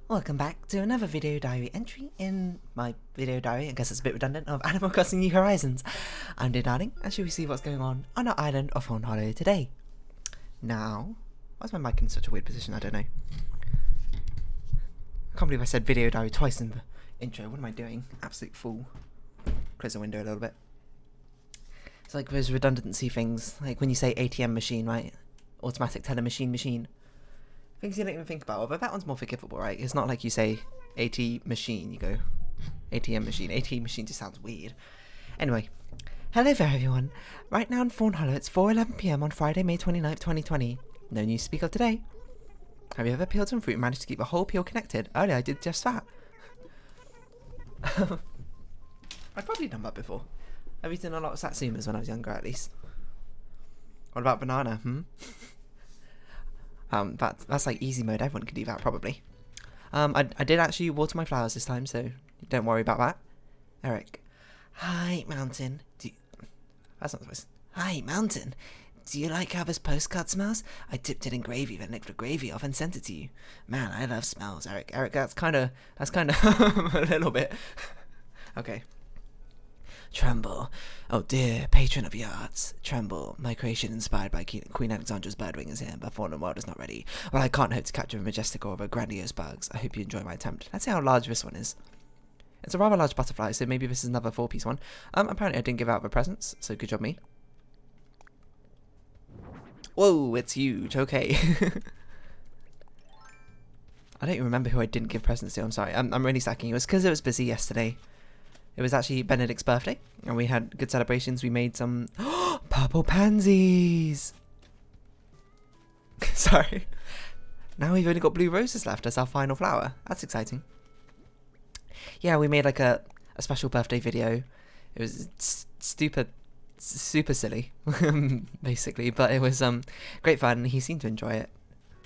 Welcome back to another video diary entry in my video diary, I guess it's a bit redundant, of Animal Crossing New Horizons. I'm dear darling, and shall we see what's going on our island of Fawnhollow today. Now, why is my mic in such a weird position? I don't know. I can't believe I said video diary twice in the intro. What am I doing? Absolute fool. Close the window a little bit. It's like those redundancy things, like when you say ATM machine, right? Automatic teller machine. Things you don't even think about, but that one's more forgivable, right? It's not like you say AT machine, you go ATM machine. ATM machine just sounds weird. Anyway, hello there everyone. Right now in Fawnhollow, it's 4:11 PM on Friday, May 29th, 2020. No news to speak of today. Have you ever peeled some fruit and managed to keep the whole peel connected? Earlier I did just that. I've probably done that before. I've eaten a lot of satsumas when I was younger, at least. What about banana, That's like easy mode, everyone could do that probably. I did actually water my flowers this time, so don't worry about that. Eric. Hi, Mountain. That's not the voice. Hi, Mountain. Do you like how this postcard smells? I dipped it in gravy, then licked the gravy off and sent it to you. Man, I love smells, Eric. Eric, that's kinda a little bit. Okay. Tremble. Oh dear, patron of the arts. Tremble. My creation inspired by Queen Alexandra's birdwing is here, but fallen world is not ready. Well, I can't hope to capture a majestic or a grandiose bugs. I hope you enjoy my attempt. Let's see how large this one is. It's a rather large butterfly, so maybe this is another 4-piece one. Apparently I didn't give out the presents, so good job me. Whoa, it's huge. Okay. I don't even remember who I didn't give presents to. I'm sorry. I'm really slacking. It was because it was busy yesterday. It was actually Benedict's birthday, and we had good celebrations. We made some purple pansies. Sorry. Now we've only got blue roses left as our final flower. That's exciting. Yeah, we made like a special birthday video. It was super silly, basically, but it was great fun. He seemed to enjoy it.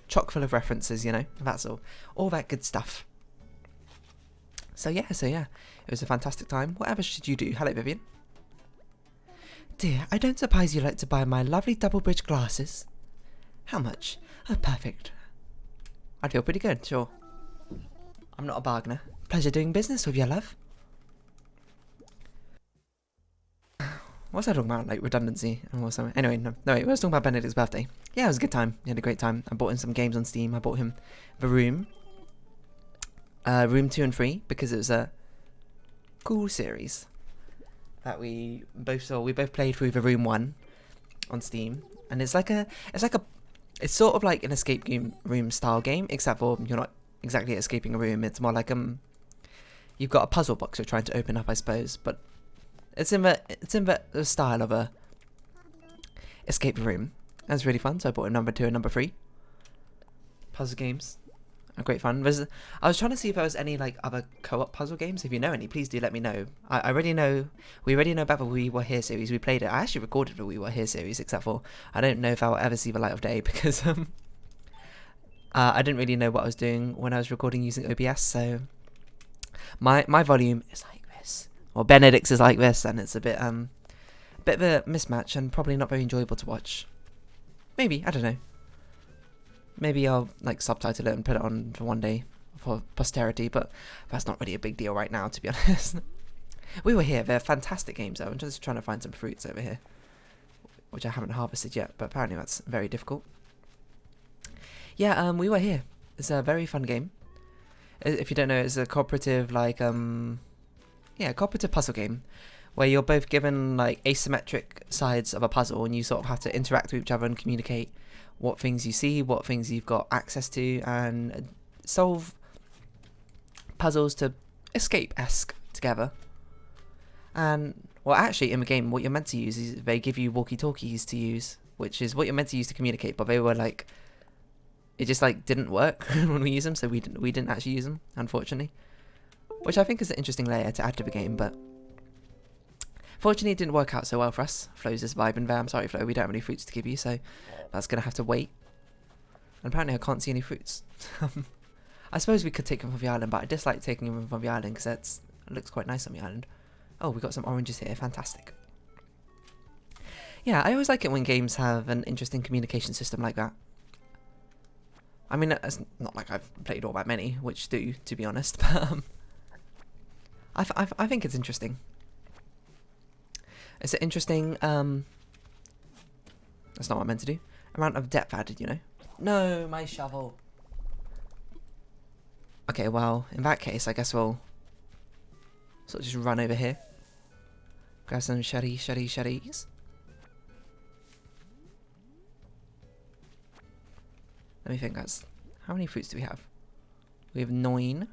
Chock full of references, you know. That's all that good stuff. So yeah, it was a fantastic time. Whatever should you do? Hello, Vivian. Dear, I don't suppose you'd like to buy my lovely double-bridge glasses? How much? Oh, perfect. I'd feel pretty good, sure. I'm not a bargainer. Pleasure doing business with you, love. What's I talking about? Like redundancy or something? Anyway, no, wait, we was talking about Benedict's birthday. Yeah, it was a good time. He had a great time. I bought him some games on Steam. I bought him The Room. Room 2 and 3, because it was a cool series that we both saw. We both played through The Room 1 on Steam, and it's sort of like an escape room style game, except for you're not exactly escaping a room. It's more like you've got a puzzle box you're trying to open up, I suppose, but it's in the style of a escape room. That was really fun. So I bought number 2 and number 3 puzzle games. Great fun. I was trying to see if there was any like other co-op puzzle games. If you know any, please do let me know. We already know about the We Were Here series. We played it. I actually recorded the We Were Here series, except for I don't know if I will ever see the light of day because I didn't really know what I was doing when I was recording using OBS. So my volume is like this, or Benedict's is like this, and it's a bit of a mismatch and probably not very enjoyable to watch. Maybe, I don't know. Maybe I'll like subtitle it and put it on for one day for posterity, but that's not really a big deal right now, to be honest. We Were Here. They're fantastic games though. I'm just trying to find some fruits over here, which I haven't harvested yet, but apparently that's very difficult. Yeah, We Were Here. It's a very fun game. If you don't know, it's a cooperative cooperative puzzle game where you're both given like asymmetric sides of a puzzle, and you sort of have to interact with each other and communicate what things you see, what things you've got access to, and solve puzzles to escape-esque together. And, well, actually, in the game, what you're meant to use is they give you walkie-talkies to use, which is what you're meant to use to communicate, but they were like, it just like didn't work when we use them, so we didn't actually use them, unfortunately. Which I think is an interesting layer to add to the game, but fortunately it didn't work out so well for us. Flo's just vibing there. I'm sorry, Flo, we don't have any fruits to give you, so that's going to have to wait. And apparently I can't see any fruits. I suppose we could take them from the island, but I dislike taking them from the island because it looks quite nice on the island. Oh, we got some oranges here. Fantastic. Yeah, I always like it when games have an interesting communication system like that. I mean, it's not like I've played all that many, which do, to be honest, but I think it's interesting. It's an interesting, that's not what I meant to do. Amount of depth added, you know? No, my shovel. Okay, well, in that case, I guess we'll sort of just run over here. Grab some shuddies. Let me think, guys. How many fruits do we have? We have 9.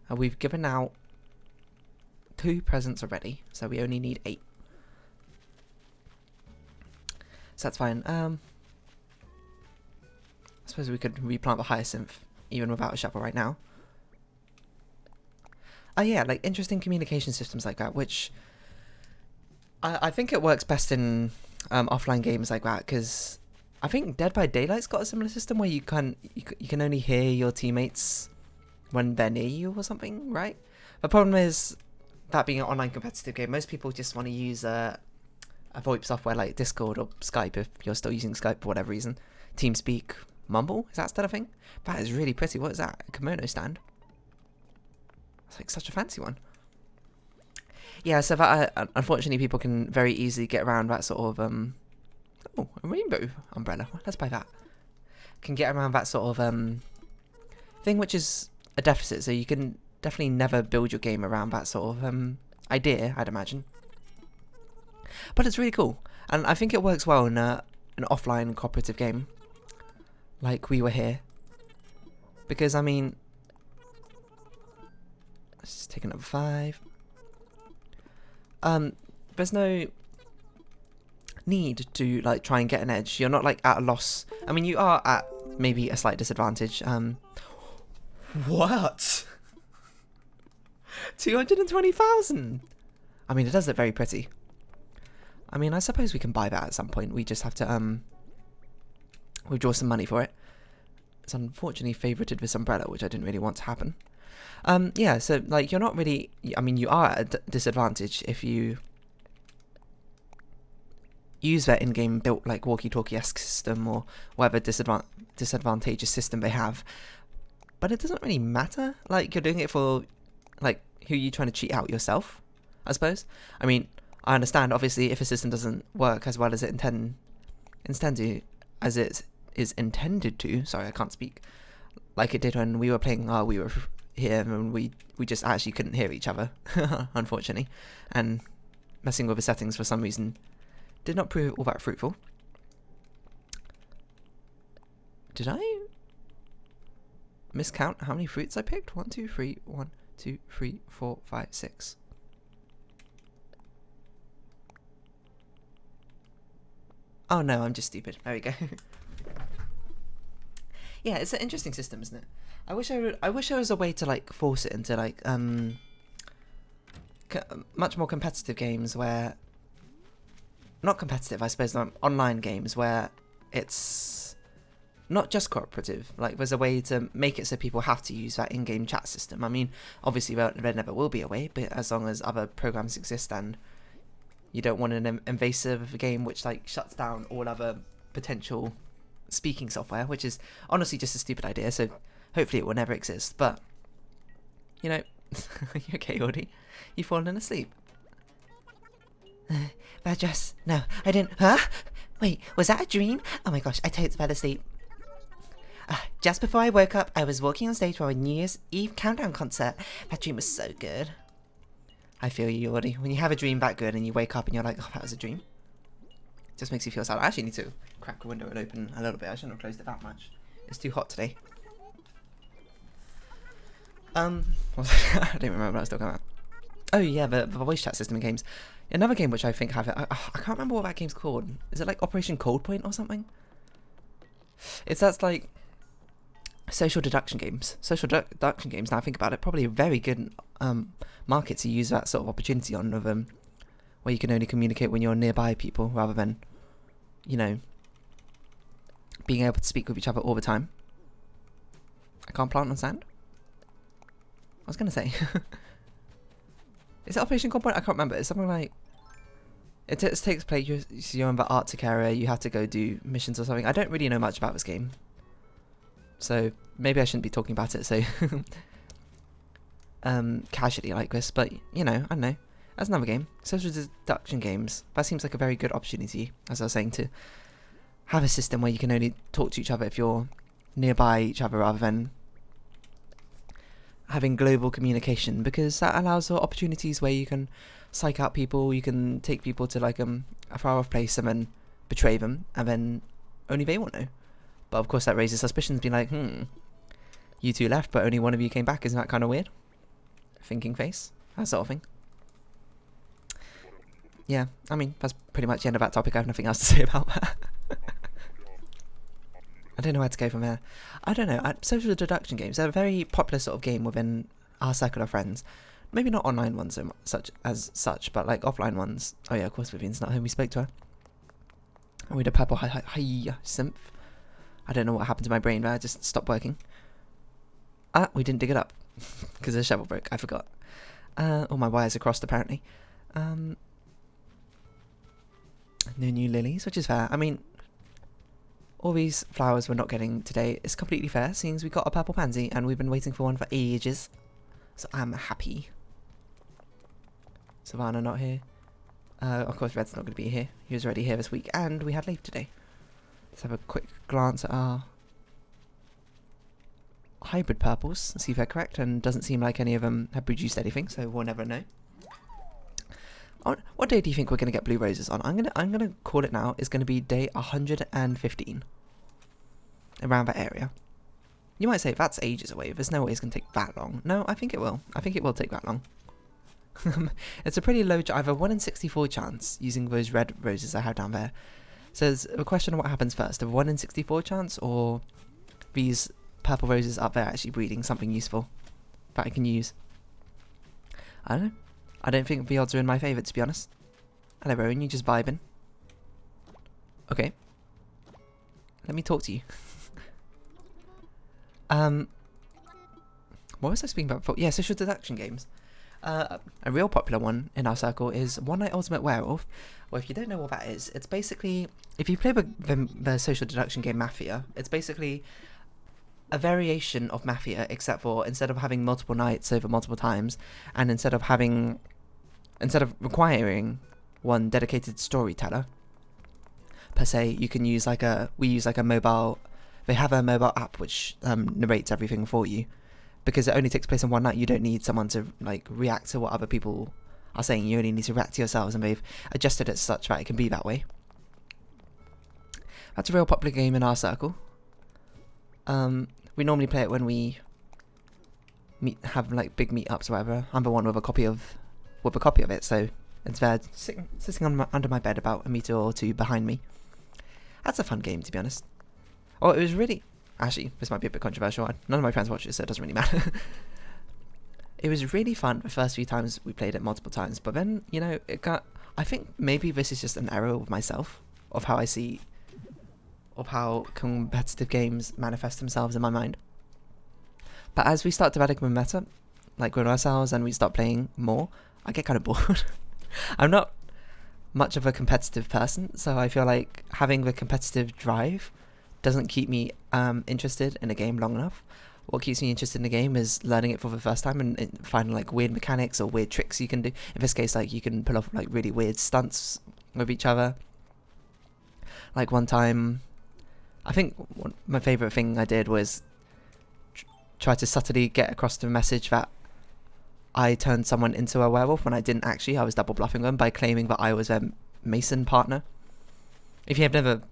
And we've given out 2 presents already, so we only need 8. So that's fine. I suppose we could replant the hyacinth even without a shovel right now. Oh yeah, like interesting communication systems like that, which I think it works best in offline games like that, because I think Dead by Daylight's got a similar system where you can only hear your teammates when they're near you or something, right? The problem is that being an online competitive game, most people just want to use a VoIP software like Discord or Skype if you're still using Skype for whatever reason. TeamSpeak, Mumble, is that still a thing? That is really pretty. What is that? A kimono stand? It's like such a fancy one. Yeah, so that unfortunately people can very easily get around that sort of oh, a rainbow umbrella. Let's buy that. Can get around that sort of thing, which is a deficit. So you can definitely never build your game around that sort of idea, I'd imagine. But it's really cool, and I think it works well in an offline cooperative game, like we were here. Because I mean, let's just take another 5. There's no need to like try and get an edge. You're not like at a loss. I mean, you are at maybe a slight disadvantage. What? 220,000. I mean, it does look very pretty. I mean, I suppose we can buy that at some point. We just have to withdraw some money for it. It's unfortunately favorited this umbrella, which I didn't really want to happen. Yeah, so like you're not really, I mean, you are at a disadvantage if you use their in-game built like walkie-talkie-esque system or whatever disadvantageous system they have. But it doesn't really matter. Like, you're doing it for like who are you trying to cheat out, yourself, I suppose. I mean, I understand obviously if a system doesn't work as well as it is intended to. Sorry, I can't speak. Like it did when we were playing. We were here and we just actually couldn't hear each other, unfortunately, and messing with the settings for some reason did not prove all that fruitful. Did I miscount how many fruits I picked? 1, 2, 3, 1, 2, 3, 4, 5, 6. Oh no, I'm just stupid. There we go. Yeah, it's an interesting system, isn't it? I wish there was a way to like force it into like much more competitive games where, not competitive, I suppose, online games where it's not just cooperative. Like there's a way to make it so people have to use that in-game chat system. I mean, obviously there never will be a way, but as long as other programs exist and you don't want an invasive game which like shuts down all other potential speaking software, which is honestly just a stupid idea, so hopefully it will never exist. But you know, you okay, Audie? You've fallen asleep. Bad dress. No, I didn't. Huh? Wait, was that a dream? Oh my gosh, I totally fell asleep. Just before I woke up, I was walking on stage for a New Year's Eve countdown concert. That dream was so good. I feel you, Audie. When you have a dream that good and you wake up and you're like, oh, that was a dream. It just makes you feel sad. I actually need to crack the window and open a little bit. I shouldn't have closed it that much. It's too hot today. I don't remember what I was talking about. Oh yeah, the voice chat system in games. Another game which I think have it. I can't remember what that game's called. Is it like Operation Cold Point or something? That's like social deduction games. Social deduction games. Now I think about it, probably a very good market to use that sort of opportunity on, of where you can only communicate when you're nearby people rather than, you know, being able to speak with each other all the time. I can't plant on sand? I was going to say. Is it Operation Cold Point? I can't remember. It's something like, it takes place, you're in the Arctic area, you have to go do missions or something. I don't really know much about this game, so maybe I shouldn't be talking about it so casually like this, but you know, I don't know. That's another game. Social deduction games. That seems like a very good opportunity, as I was saying, to have a system where you can only talk to each other if you're nearby each other rather than having global communication, because that allows for opportunities where you can psych out people, you can take people to like a far off place and then betray them, and then only they will know. But of course that raises suspicions, being like, you two left but only one of you came back, isn't that kind of weird? Thinking face, that sort of thing. Yeah, I mean, that's pretty much the end of that topic. I have nothing else to say about that. I don't know where to go from there. I don't know. Social deduction games are a very popular sort of game within our circle of friends. Maybe not online ones such, but like offline ones. Oh yeah, of course Vivian's not home. We spoke to her. And we had a purple hi synth. I don't know what happened to my brain, but I just stopped working. We didn't dig it up because the shovel broke. I forgot. All my wires are crossed apparently. No new lilies, which is fair. I mean, all these flowers we're not getting today is completely fair, seeing as we got a purple pansy and we've been waiting for one for ages. So I'm happy. Savannah not here. Of course Red's not going to be here. He was already here this week, and we had leave today. Let's have a quick glance at our hybrid purples, see if they're correct, and doesn't seem like any of them have produced anything, so we'll never know. What day do you think we're going to get blue roses on? I'm gonna call it now. It's going to be day 115. Around that area. You might say that's ages away. There's no way it's going to take that long. No, I think it will. I think it will take that long. It's a pretty low, either 1 in 64 chance using those red roses I have down there. So there's a question of what happens first, a 1 in 64 chance, or these purple roses up there actually breeding something useful that I can use. I don't know. I don't think the odds are in my favour, to be honest. Hello, Rowan, you just vibing? Okay. Let me talk to you. What was I speaking about before? Yeah, social deduction games. A real popular one in our circle is One Night Ultimate Werewolf. Well, if you don't know what that is, it's basically, if you play the social deduction game Mafia, it's basically a variation of Mafia, except for instead of having multiple nights over multiple times, and instead of requiring one dedicated storyteller per se, you can use we use a mobile. They have a mobile app which narrates everything for you, because it only takes place in one night. You don't need someone to like react to what other people are saying. You only need to react to yourselves, and they've adjusted it such that it can be that way. That's a real popular game in our circle. We normally play it when we have like big meetups or whatever. I'm the one with a copy of it, so it's there sitting under my bed, about a meter or two behind me. That's a fun game, to be honest. Oh, it was really, actually, this might be a bit controversial. None of my friends watch it, so it doesn't really matter. It was really fun the first few times we played it multiple times, but then, you know, I think maybe this is just an error of myself, of how competitive games manifest themselves in my mind. But as we start developing a meta, like with ourselves, and we start playing more, I get kind of bored. I'm not much of a competitive person, so I feel like having the competitive drive doesn't keep me interested in a game long enough. What keeps me interested in the game is learning it for the first time and finding like weird mechanics or weird tricks you can do. In this case, like you can pull off like really weird stunts with each other. Like one time, I think my favourite thing I did was try to subtly get across the message that I turned someone into a werewolf when I didn't actually. I was double bluffing them by claiming that I was their Mason partner. If you have never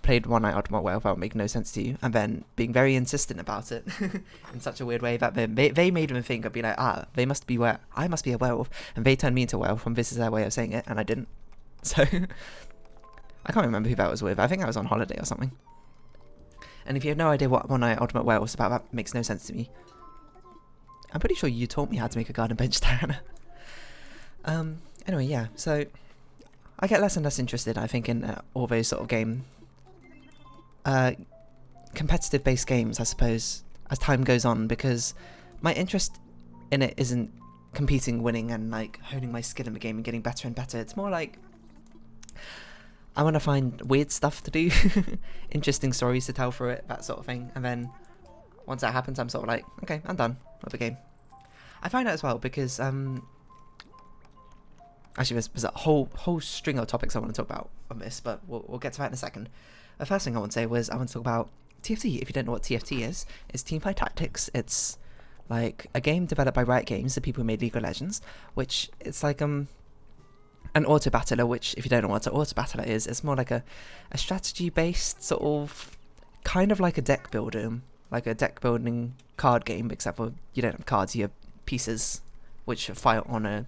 played One Night Ultimate Werewolf, that would make no sense to you, and then being very insistent about it in such a weird way that they made them think I'd be like, they must be I must be a werewolf, and they turned me into a werewolf, and this is their way of saying it, and I didn't. So I can't remember who that was with. I think I was on holiday or something. And if you have no idea what One Night Ultimate Werewolf is about, that makes no sense to me. I'm pretty sure you taught me how to make a garden bench, Diana. Anyway, yeah, so I get less and less interested, I think, in all those sort of competitive based games, I suppose, as time goes on, because my interest in it isn't competing, winning, and like honing my skill in the game and getting better and better. It's more like I want to find weird stuff to do, interesting stories to tell through it, that sort of thing. And then once that happens, I'm sort of like, okay, I'm done with the game. I find out as well because actually there's a whole string of topics I want to talk about on this, but we'll get to that in a second. The first thing I want to say was I want to talk about TFT. If you don't know what TFT is, it's Teamfight Tactics. It's like a game developed by Riot Games, the people who made League of Legends, which it's like an auto battler, which if you don't know what an auto battler is, it's more like a strategy based sort of, kind of like a deck builder, like a deck building card game, except for you don't have cards, you have pieces which fight on a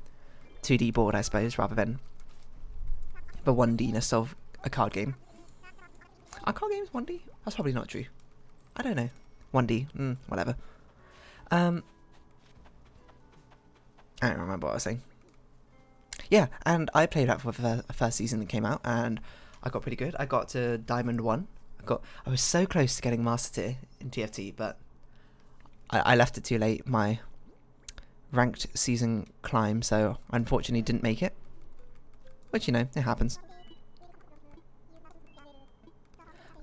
2D board, I suppose, rather than the 1D-ness of a card game. Are card games 1D? That's probably not true. I don't know. 1D, whatever. I don't remember what I was saying. Yeah, and I played that for the first season that came out, and I got pretty good. I got to Diamond 1. I was so close to getting Master Tier in TFT, but I left it too late, my ranked season climb, so I unfortunately didn't make it. Which, you know, it happens.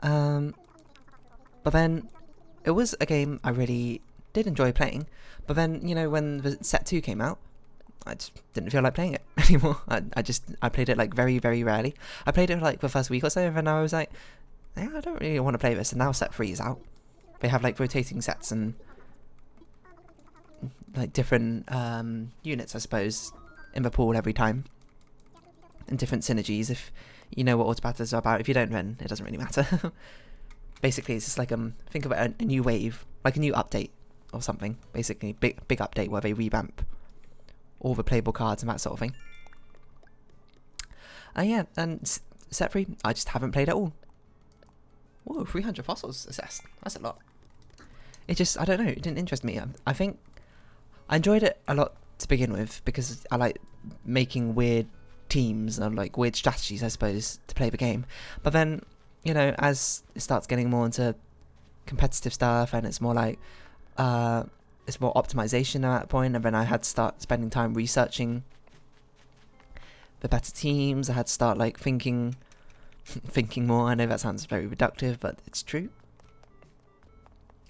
But then, it was a game I really did enjoy playing, but then, you know, when the set 2 came out, I just didn't feel like playing it anymore. I played it like very, very rarely. I played it for like the first week or so, and then I was like, yeah, I don't really want to play this, and now set 3 is out. They have like rotating sets and like different units, I suppose, in the pool every time, and different synergies. If you know what auto battlers are about, if you don't, then it doesn't really matter. Basically, it's just like think of it a new wave, like a new update or something. Basically, big update where they revamp all the playable cards and that sort of thing. Yeah, and set 3, I just haven't played at all. Whoa, 300 fossils assessed. That's a lot. It just, I don't know, it didn't interest me. I think I enjoyed it a lot to begin with because I like making weird teams and like weird strategies, I suppose, to play the game. But then, you know, as it starts getting more into competitive stuff and it's more like, it's more optimization at that point, and then I had to start spending time researching the better teams. I had to start like thinking more. I know that sounds very reductive, but it's true.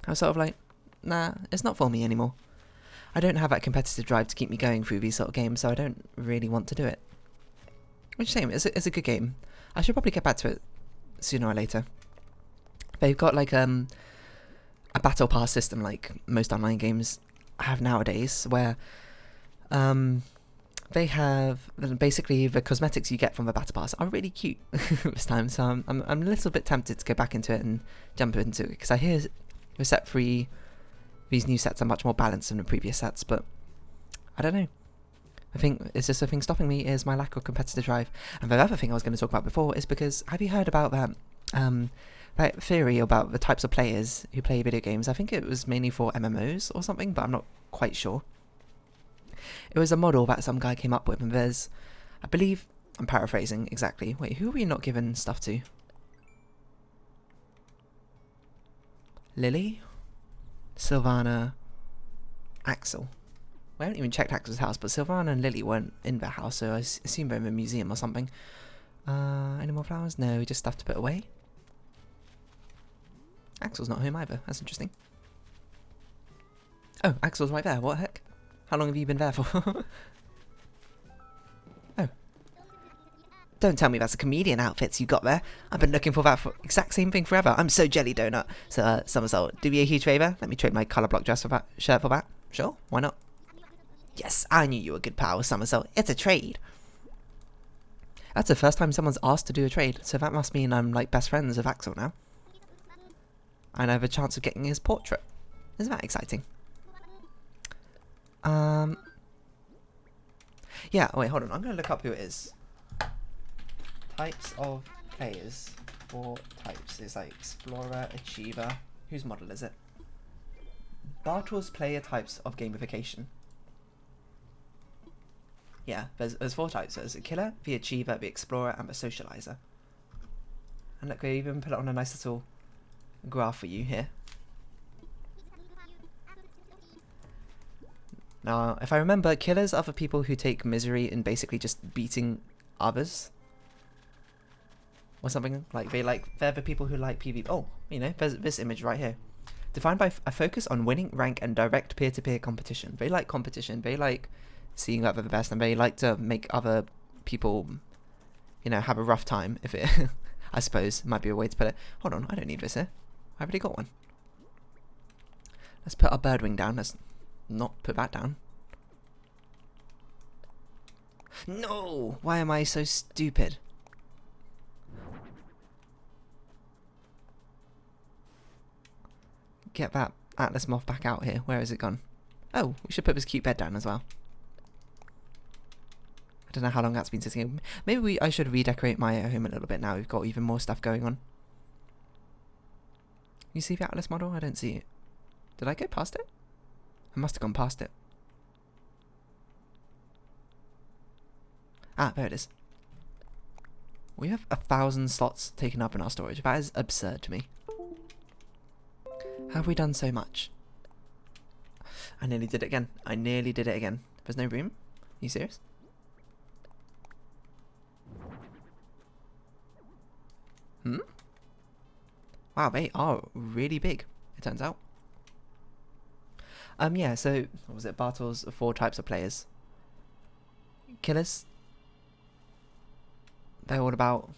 I was sort of like, nah, it's not for me anymore. I don't have that competitive drive to keep me going through these sort of games, so I don't really want to do it. Which is a shame. It's a good game. I should probably get back to it sooner or later. They've got like a battle pass system like most online games have nowadays, where they have basically the cosmetics you get from the battle pass are really cute this time. So I'm a little bit tempted to go back into it and jump into it, because I hear with set 3 these new sets are much more balanced than the previous sets, but I don't know. I think it's just the thing stopping me is my lack of competitive drive. And the other thing I was going to talk about before is because, have you heard about that theory about the types of players who play video games? I think it was mainly for MMOs or something, but I'm not quite sure. It was a model that some guy came up with, and there's, I believe, I'm paraphrasing exactly. Wait, who are we not giving stuff to? Lily? Sylvana? Axel? We haven't even checked Axel's house, but Sylvana and Lily weren't in their house, so I assume they're in a museum or something. Any more flowers? No, just stuff to put away. Axel's not home either. That's interesting. Oh, Axel's right there. What the heck? How long have you been there for? Oh. Don't tell me that's a comedian outfits you got there. I've been looking for that for exact same thing forever. I'm so jelly donut. So, Somersault, do me a huge favour. Let me trade my colour block dress for that shirt for that. Sure, why not? Yes, I knew you were a good pal with Somersault. It's a trade. That's the first time someone's asked to do a trade, so that must mean I'm like best friends with Axel now. And I have a chance of getting his portrait. Isn't that exciting? Yeah, wait, hold on. I'm going to look up who it is. Types of players. 4 types. It's like Explorer, Achiever. Whose model is it? Bartle's player types of gamification. Yeah, there's 4 types. There's a killer, the Achiever, the Explorer, and the Socializer. And look, they even put it on a nice little graph for you here. Now, if I remember, killers are the people who take misery in basically just beating others. or something. Like they're the people who like PvP. Oh, you know, there's this image right here. Defined by a focus on winning rank and direct peer-to-peer competition. They like competition. They like seeing that they're the best, and they like to make other people, you know, have a rough time. If it, I suppose, might be a way to put it. Hold on, I don't need this here. I already got one. Let's put our bird wing down. Let's not put that down. No! Why am I so stupid? Get that Atlas moth back out here. Where has it gone? Oh, we should put this cute bed down as well. I don't know how long that's been sitting. Maybe I should redecorate my home a little bit now. We've got even more stuff going on. You see the Atlas model? I don't see it. Did I go past it? I must have gone past it. Ah, there it is. We have 1,000 slots taken up in our storage. That is absurd to me. Have we done so much? I nearly did it again. I nearly did it again. There's no room? Are you serious? Hmm? Wow, they are really big, it turns out. Yeah, so, what was it? Bartle's 4 types of players. Killers. They're all about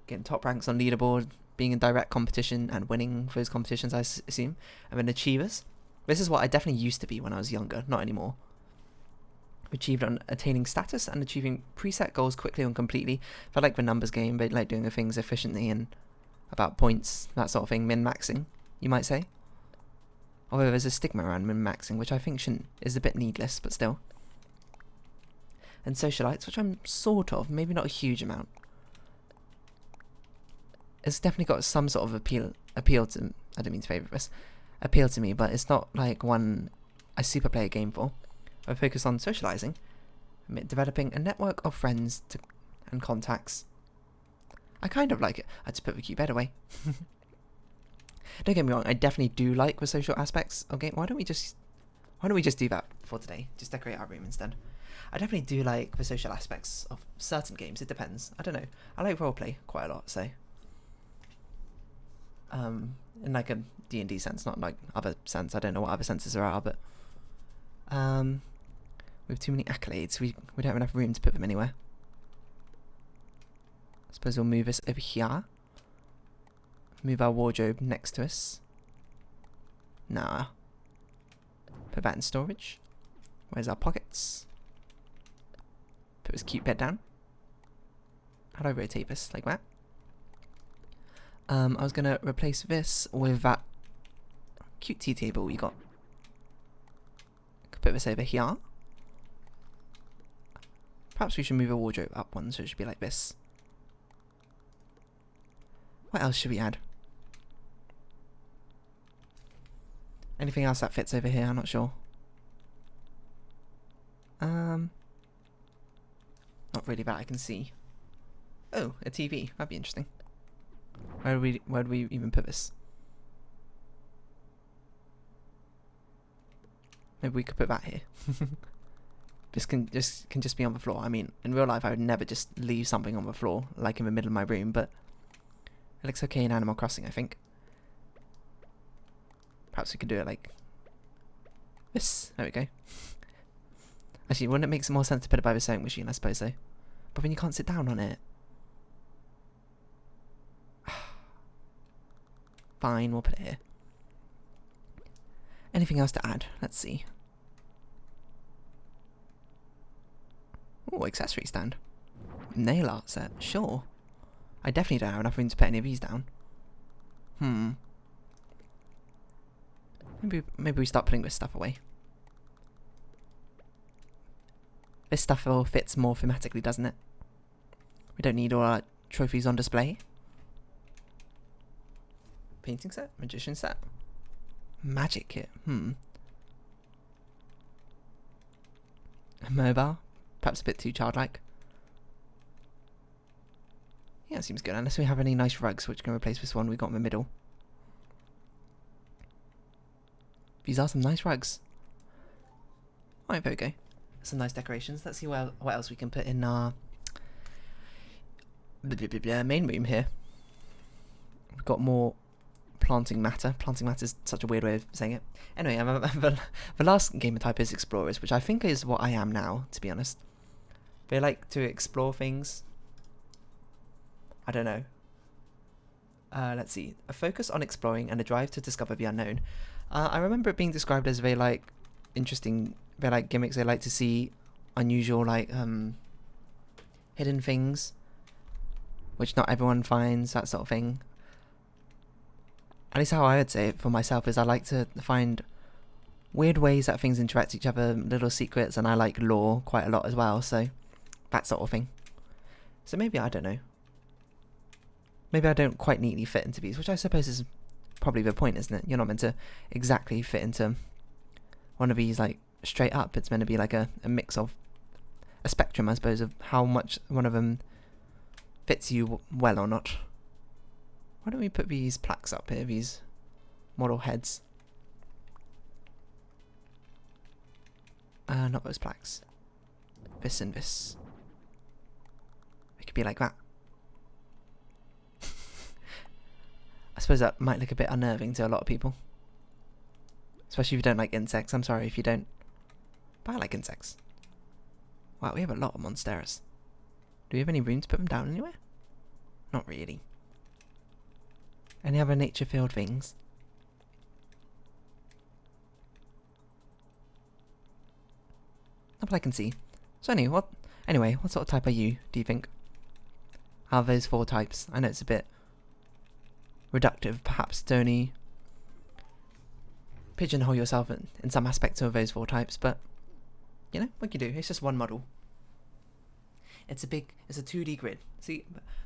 getting top ranks on leaderboard, being in direct competition and winning those competitions, I assume. And then achievers. This is what I definitely used to be when I was younger, not anymore. Achieved on attaining status and achieving preset goals quickly and completely. Felt like the numbers game, but like doing the things efficiently and about points, that sort of thing. Min-maxing, you might say. Although there's a stigma around min-maxing, which I think is a bit needless, but still. And socialites, which I'm sort of, maybe not a huge amount. It's definitely got some sort of appeal to, I don't mean to favourite this, appeal to me, but it's not like one I super play a game for. I focus on socialising, developing a network of friends and contacts. I kind of like it. I just put the cute bed away. Don't get me wrong, I definitely do like the social aspects of game. Why don't we just do that for today? Just decorate our room instead. I definitely do like the social aspects of certain games. It depends. I don't know. I like roleplay quite a lot, so in like a D&D sense, not like other sense. I don't know what other senses there are, but we have too many accolades. We don't have enough room to put them anywhere. I suppose we'll move this over here. Move our wardrobe next to us. Nah. Put that in storage. Where's our pockets? Put this cute bed down. How do I rotate this? Like that. I was going to replace this with that cute tea table we got. Could put this over here. Perhaps we should move a wardrobe up one so it should be like this. What else should we add? Anything else that fits over here? I'm not sure. Not really that I can see. Oh, a TV. That'd be interesting. Where do we even put this? Maybe we could put that here. This can just be on the floor. I mean, in real life I would never just leave something on the floor, like in the middle of my room, but it looks okay in Animal Crossing, I think. Perhaps we could do it like this. There we go. Actually, wouldn't it make some more sense to put it by the sewing machine? I suppose so. But then you can't sit down on it. Fine, we'll put it here. Anything else to add? Let's see. Oh, accessory stand. Nail art set. Sure. I definitely don't have enough room to put any of these down. Maybe we start putting this stuff away. This stuff all fits more thematically, doesn't it? We don't need all our trophies on display. Painting set? Magician set? Magic kit? Mobile? Perhaps a bit too childlike. Yeah, it seems good. Unless we have any nice rugs which can replace this one we got in the middle. These are some nice rugs. Alright, there we go. Some nice decorations. Let's see what else we can put in our main room here. We've got more planting matter. Planting matter is such a weird way of saying it. Anyway, the last gamer type is explorers, which I think is what I am now, to be honest. They like to explore things. I don't know. Let's see. A focus on exploring and a drive to discover the unknown. I remember it being described as they like interesting, they like gimmicks. They like to see unusual, like hidden things, which not everyone finds, that sort of thing. At least how I would say it for myself is I like to find weird ways that things interact with each other, little secrets, and I like lore quite a lot as well, so that sort of thing. So maybe, I don't know. Maybe I don't quite neatly fit into these, which I suppose is probably the point, isn't it? You're not meant to exactly fit into one of these, like, straight up. It's meant to be like a mix of a spectrum, I suppose, of how much one of them fits you well or not. Why don't we put these plaques up here, these model heads? Not those plaques. This and this. It could be like that. I suppose that might look a bit unnerving to a lot of people. Especially if you don't like insects. I'm sorry if you don't. But I like insects. Wow, we have a lot of monsteras. Do we have any room to put them down anywhere? Not really. Any other nature-filled things? Not that I can see. So anyway, what sort of type are you, do you think? Out of those 4 types? I know it's a bit reductive, perhaps, to only pigeonhole yourself in some aspect of those 4 types, but, you know, what you do, it's just one model. It's a 2D grid. See,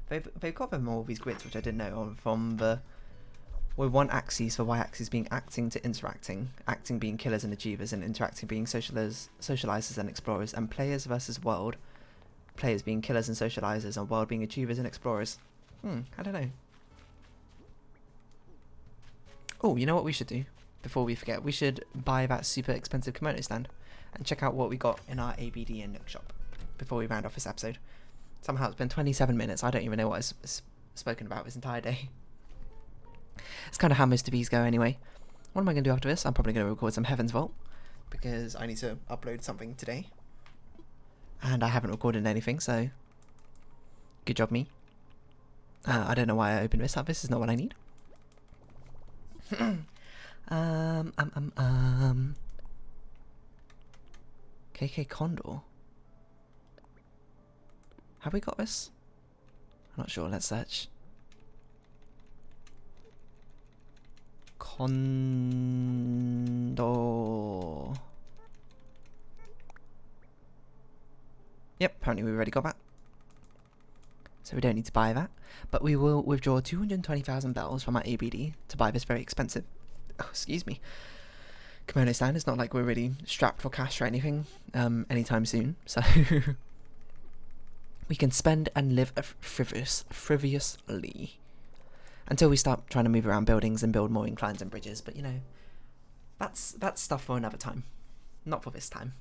they've got them all these grids, which I didn't know, from the, with one axis for y-axis being acting to interacting, acting being killers and achievers, and interacting being socializers and explorers, and players versus world, players being killers and socializers, and world being achievers and explorers. I don't know. Oh, you know what we should do? Before we forget, we should buy that super expensive kimono stand and check out what we got in our ABD and Nook shop before we round off this episode. Somehow it's been 27 minutes. I don't even know what I've spoken about this entire day. It's kind of how most of these go anyway. What am I going to do after this? I'm probably going to record some Heaven's Vault because I need to upload something today. And I haven't recorded anything, so good job me. I don't know why I opened this up. This is not what I need. KK Condor. Have we got this? I'm not sure. Let's search. Condor. Yep, apparently we've already got that. So we don't need to buy that. But we will withdraw 220,000 bells from our ABD to buy this very expensive, excuse me, kimono stand. It's not like we're really strapped for cash or anything anytime soon. So we can spend and live frivolously until we start trying to move around buildings and build more inclines and bridges. But you know, that's stuff for another time, not for this time.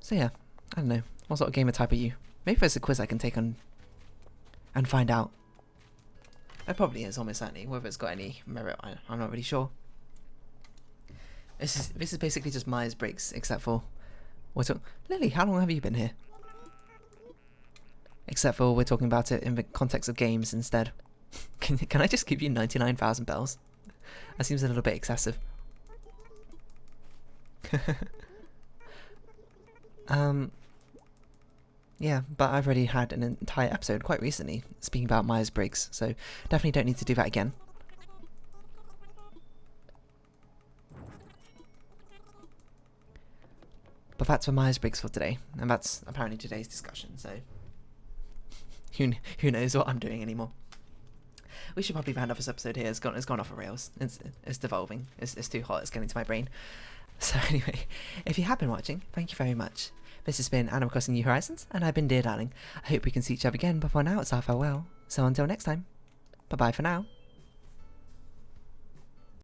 So yeah, I don't know. What sort of gamer type are you? Maybe there's a quiz I can take on and find out. There probably is, almost certainly. Whether it's got any merit, I'm not really sure. This is basically just Myers-Briggs, except for Lily, how long have you been here? Except for we're talking about it in the context of games instead. Can I just give you 99,000 bells? That seems a little bit excessive. Yeah, but I've already had an entire episode quite recently speaking about Myers-Briggs, so definitely don't need to do that again. But that's for Myers-Briggs for today, and that's apparently today's discussion, so who knows what I'm doing anymore. We should probably round off this episode here. It's gone off the rails. It's devolving. It's too hot. It's getting to my brain. So anyway, if you have been watching, thank you very much. This has been Animal Crossing New Horizons, and I've been Dear Darling. I hope we can see each other again, but for now it's our farewell. So until next time, bye bye for now.